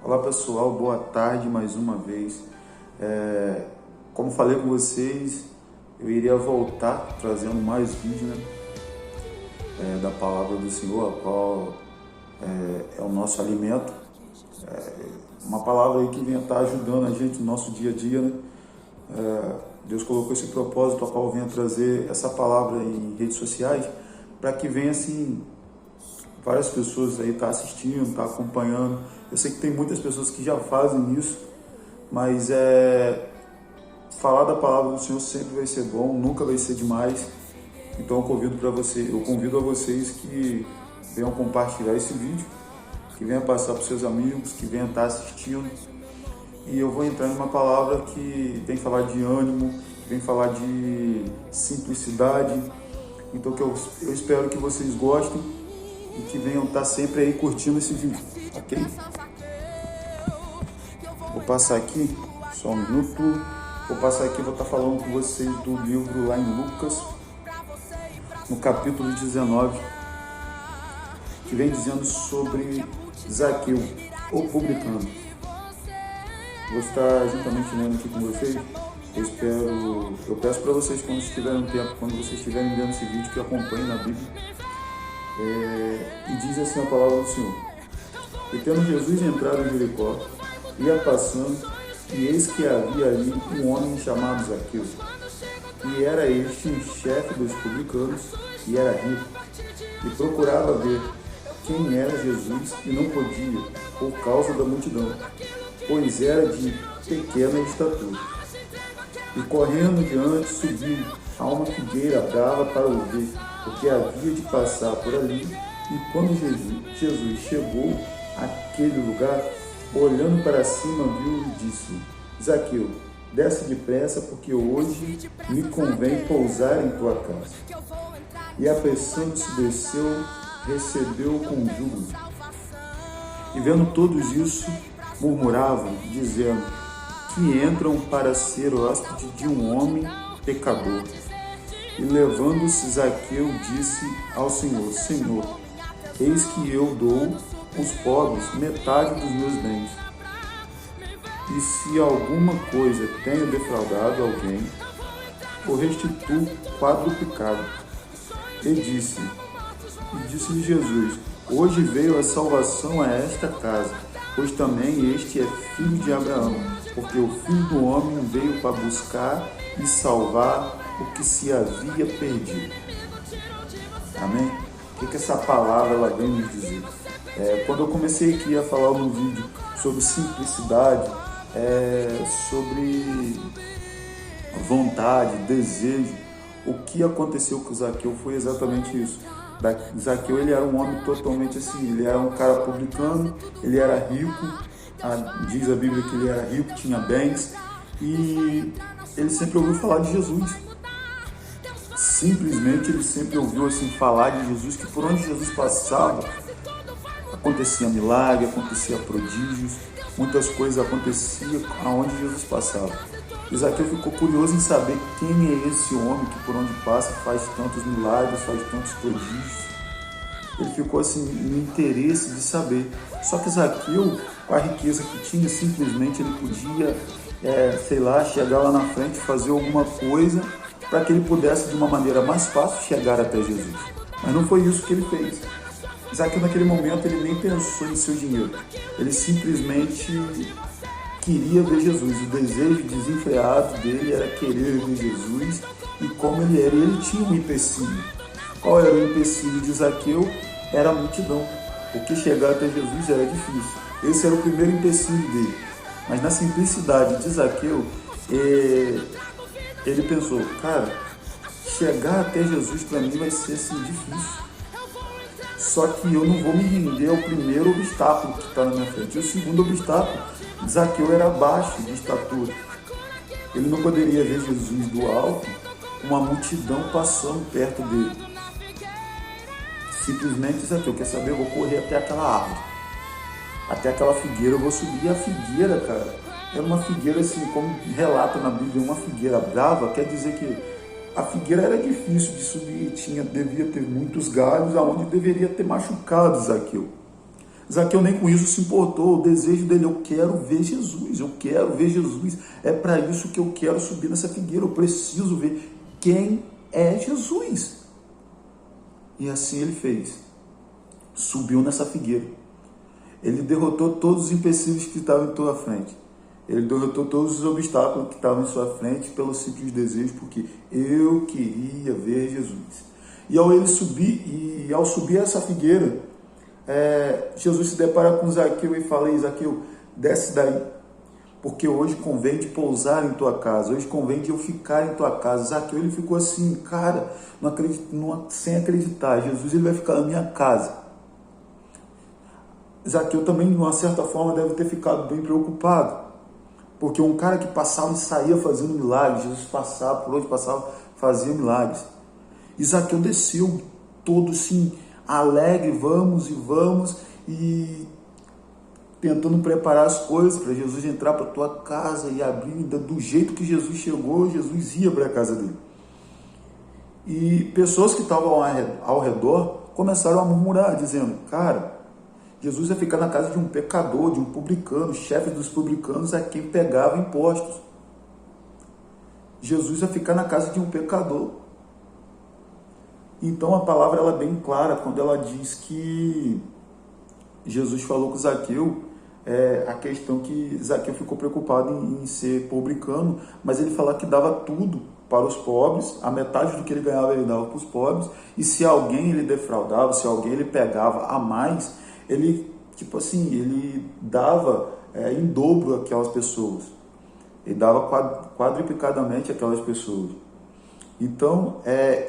Olá pessoal, boa tarde mais uma vez. Como falei com vocês, eu iria voltar trazendo mais vídeo, da palavra do Senhor, a qual é o nosso alimento. Uma palavra aí que vem estar ajudando a gente no nosso dia a dia, né? Deus colocou esse propósito, a qual venha trazer essa palavra em redes sociais, para que venha assim, várias pessoas aí tá assistindo, tá acompanhando. Eu sei que tem muitas pessoas que já fazem isso, mas falar da palavra do Senhor sempre vai ser bom, nunca vai ser demais. Então eu convido a vocês que venham compartilhar esse vídeo, que venham passar para os seus amigos, que venham estar assistindo. E eu vou entrar numa palavra que vem falar de ânimo, vem falar de simplicidade. Então que eu espero que vocês gostem e que venham estar sempre aí curtindo esse vídeo, ok? Vou passar aqui, só um minuto. Vou passar aqui, vou estar falando com vocês do livro lá em Lucas, no capítulo 19, que vem dizendo sobre Zaqueu, o publicano. Vou estar juntamente lendo aqui com vocês. Eu peço para vocês, quando estiverem no tempo, quando vocês estiverem vendo esse vídeo, que acompanhem na Bíblia. E diz assim a palavra do Senhor: E tendo Jesus entrado em Jericó, ia passando, e eis que havia ali um homem chamado Zaqueu. E era este um chefe dos publicanos, e era rico, e procurava ver quem era Jesus, e não podia, por causa da multidão, pois era de pequena estatura. E correndo diante, subiu a uma figueira brava para o ver, porque havia de passar por ali. E quando Jesus chegou àquele lugar, olhando para cima, viu e disse: Zaqueu, desce depressa, porque hoje me convém pousar em tua casa. E apressando-se desceu, recebeu com júbilo. E vendo todos isso, murmuravam, dizendo que entram para ser hóspede de um homem pecador. E levando-se Zaqueu, disse ao Senhor: Senhor, eis que eu dou aos pobres metade dos meus bens. E se alguma coisa tenho defraudado alguém, o restituo quadruplicado. E disse-lhe Jesus: Hoje veio a salvação a esta casa, pois também este é filho de Abraão, porque o Filho do Homem veio para buscar e salvar o que se havia perdido. Amém? O que essa palavra ela vem nos dizer? Quando eu comecei aqui a falar no vídeo sobre simplicidade, sobre vontade, desejo, o que aconteceu com Zaqueu foi exatamente isso. Zaqueu, ele era um homem totalmente assim, ele era um cara publicano, ele era rico, diz a Bíblia que ele era rico, tinha bens, e ele sempre ouviu falar de Jesus. Simplesmente ele sempre ouviu assim falar de Jesus, que por onde Jesus passava acontecia milagre, acontecia prodígios, muitas coisas aconteciam aonde Jesus passava. E Zaqueu ficou curioso em saber quem é esse homem que por onde passa faz tantos milagres, faz tantos prodígios. Ele ficou assim no interesse de saber. Só que Zaqueu, com a riqueza que tinha, simplesmente ele podia, chegar lá na frente, fazer alguma coisa para que ele pudesse de uma maneira mais fácil chegar até Jesus. Mas não foi isso que ele fez. Zaqueu naquele momento ele nem pensou em seu dinheiro. Ele simplesmente queria ver Jesus. O desejo desenfreado dele era querer ver Jesus. E como ele era, ele tinha um empecilho. Qual era o empecilho de Zaqueu? Era a multidão. Porque chegar até Jesus era difícil. Esse era o primeiro empecilho dele. Mas na simplicidade de Zaqueu, ele pensou: cara, chegar até Jesus para mim vai ser assim difícil. Só que eu não vou me render ao primeiro obstáculo que está na minha frente. E o segundo obstáculo, Zaqueu era baixo de estatura. Ele não poderia ver Jesus do alto, uma multidão passando perto dele. Simplesmente Zaqueu quer saber, eu vou correr até aquela árvore, até aquela figueira, eu vou subir. E a figueira, cara, era uma figueira assim, como relata na Bíblia, uma figueira brava, quer dizer que a figueira era difícil de subir, devia ter muitos galhos, aonde deveria ter machucado Zaqueu. Zaqueu nem com isso se importou. O desejo dele, eu quero ver Jesus, eu quero ver Jesus. É para isso que eu quero subir nessa figueira, eu preciso ver quem é Jesus. E assim ele fez. Subiu nessa figueira. Ele derrotou todos os empecilhos que estavam em tua frente. Ele derrotou todos os obstáculos que estavam em sua frente pelo simples desejo, porque eu queria ver Jesus. E ao subir essa figueira, Jesus se depara com Zaqueu e fala: Ei, Zaqueu, desce daí, porque hoje convém de pousar em tua casa, hoje convém de eu ficar em tua casa. Zaqueu, ele ficou assim, cara, sem acreditar, Jesus ele vai ficar na minha casa. Zaqueu também, de uma certa forma, deve ter ficado bem preocupado, porque um cara que passava e saía fazendo milagres, Jesus passava, por onde passava, fazia milagres. E Zaqueu desceu, todo assim, alegre, vamos, e tentando preparar as coisas para Jesus entrar para a tua casa e abrir. Do jeito que Jesus chegou, Jesus ia para a casa dele. E pessoas que estavam ao redor começaram a murmurar, dizendo: cara, Jesus ia ficar na casa de um pecador, de um publicano. Chefe dos publicanos é quem pegava impostos. Jesus ia ficar na casa de um pecador. Então a palavra ela é bem clara quando ela diz que Jesus falou com Zaqueu, a questão que Zaqueu ficou preocupado em ser publicano, mas ele falava que dava tudo para os pobres, a metade do que ele ganhava ele dava para os pobres, e se alguém ele defraudava, se alguém ele pegava a mais, ele, ele dava em dobro aquelas pessoas. Ele dava quadruplicadamente aquelas pessoas. Então,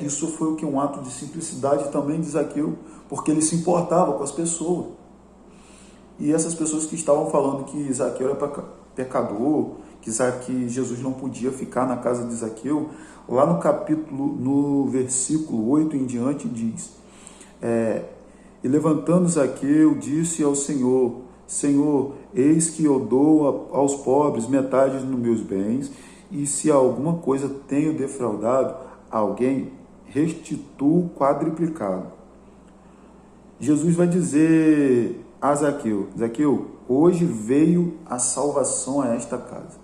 isso foi um ato de simplicidade também de Zaqueu, porque ele se importava com as pessoas. E essas pessoas que estavam falando que Zaqueu era pecador, que Jesus não podia ficar na casa de Zaqueu, lá no versículo 8 em diante diz: e levantando Zaqueu, disse ao Senhor: Senhor, eis que eu dou aos pobres metade dos meus bens, e se alguma coisa tenho defraudado alguém, restituo quadriplicado. Jesus vai dizer a Zaqueu: Zaqueu, hoje veio a salvação a esta casa.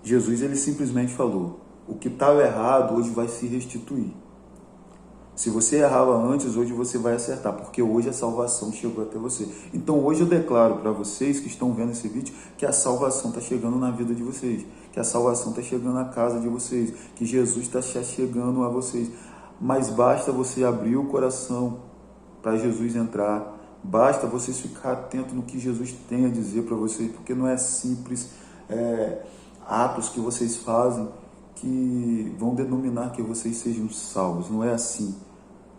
Jesus ele simplesmente falou: o que estava errado hoje vai se restituir. Se você errava antes, hoje você vai acertar, porque hoje a salvação chegou até você. Então hoje eu declaro para vocês que estão vendo esse vídeo que a salvação está chegando na vida de vocês, que a salvação está chegando na casa de vocês, que Jesus está chegando a vocês. Mas basta você abrir o coração para Jesus entrar, basta vocês ficar atentos no que Jesus tem a dizer para vocês, porque não é simples atos que vocês fazem que vão denominar que vocês sejam salvos. Não é assim.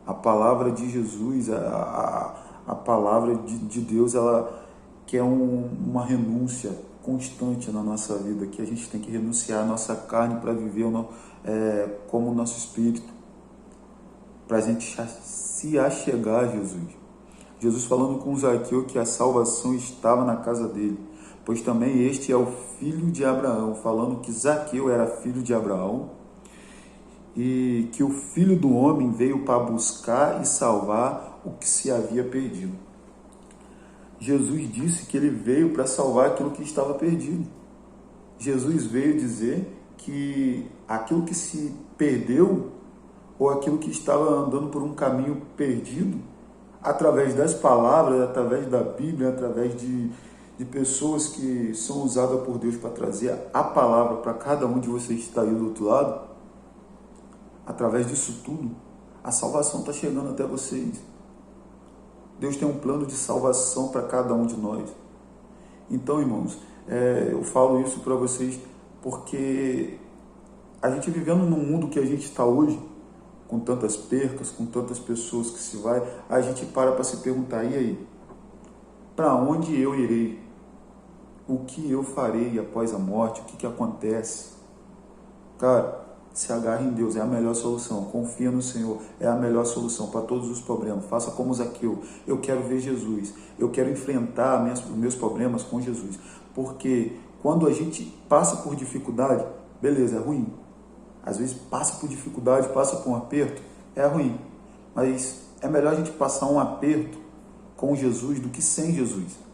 A palavra de Jesus, a palavra de Deus, ela quer uma renúncia constante na nossa vida, que a gente tem que renunciar a nossa carne para viver como o nosso espírito, para a gente se achegar a Jesus. Jesus falando com Zaqueu que a salvação estava na casa dele, pois também este é o filho de Abraão, falando que Zaqueu era filho de Abraão e que o Filho do Homem veio para buscar e salvar o que se havia perdido. Jesus disse que ele veio para salvar aquilo que estava perdido. Jesus veio dizer que aquilo que se perdeu, ou aquilo que estava andando por um caminho perdido, através das palavras, através da Bíblia, através de pessoas que são usadas por Deus para trazer a palavra para cada um de vocês que está aí do outro lado, através disso tudo, a salvação está chegando até vocês. Deus tem um plano de salvação para cada um de nós. Então, irmãos, eu falo isso para vocês porque a gente vivendo num mundo que a gente está hoje, com tantas percas, com tantas pessoas que se vai, a gente para se perguntar: e aí? Para onde eu irei? O que eu farei após a morte? O que acontece? Cara, se agarre em Deus, é a melhor solução. Confia no Senhor, é a melhor solução para todos os problemas. Faça como Zaqueu: eu quero ver Jesus, eu quero enfrentar os meus problemas com Jesus. Porque quando a gente passa por dificuldade, beleza, é ruim. Às vezes passa por dificuldade, passa por um aperto, é ruim. Mas é melhor a gente passar um aperto com Jesus do que sem Jesus.